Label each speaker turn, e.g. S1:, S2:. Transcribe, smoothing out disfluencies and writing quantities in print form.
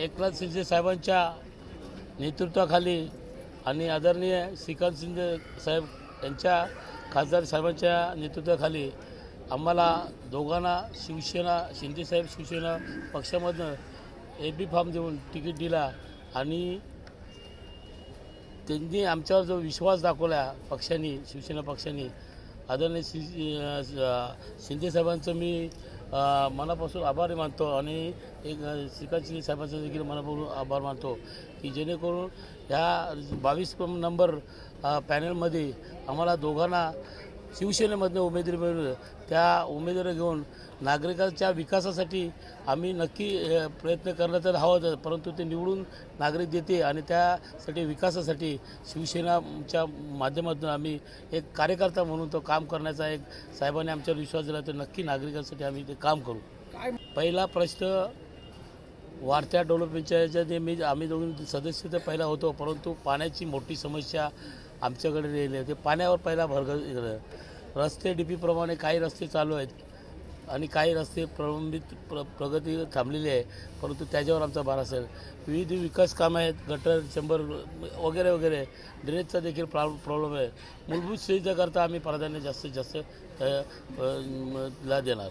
S1: एकनाथ शिंदे साहेबांच्या नेतृत्वाखाली आणि आदरणीय श्रीकांत शिंदे साहेब यांच्या खासदार साहेबांच्या नेतृत्वाखाली आम्हाला दोघांना शिंदेसाहेब शिवसेना पक्षामधनं AB फॉर्म देऊन तिकीट दिला आणि त्यांनी आमच्यावर जो विश्वास दाखवला पक्षांनी, शिवसेना पक्षांनी, आदरणीय शिंदेसाहेबांचं मी मनापासून आभार मानतो आणि एक श्रीकांत शिंदे साहेबांचा देखील मनापासून आभार मानतो की जेणेकरून ह्या 22 नंबर पॅनलमध्ये आम्हाला दोघांना शिवसेनेमधनं उमेदवारी मिळवलं. त्या उमेदवारी घेऊन नागरिकांच्या विकासासाठी आम्ही नक्की प्रयत्न करण्यात हवं, परंतु ते निवडून नागरिक देते आणि त्यासाठी विकासासाठी शिवसेनाच्या माध्यमातून आम्ही एक कार्यकर्ता म्हणून तो काम करण्याचा एक साहेबांनी आमच्यावर विश्वास दिला, तर नक्की नागरिकांसाठी आम्ही ते काम करू. पहिला प्रश्न वाढत्या डेव्हलपमेंटच्या याच्यात आम्ही दोघी सदस्य तर पहिला होतो, परंतु पाण्याची मोठी समस्या आमच्याकडे राहिली होती. पाण्यावर पहिला रस्ते DP प्रमाणे काही रस्ते चालू आहेत आणि काही रस्ते प्रगती थांबलेली आहे, परंतु त्याच्यावर आमचा भार असेल. विविध विकास कामं आहेत, गटर, चेंबर वगैरे वगैरे, ड्रेनेजचा देखील प्रॉब्लेम आहे. मूलभूत सुविधेकरता आम्ही प्राधान्य जास्तीत जास्त ला देणार.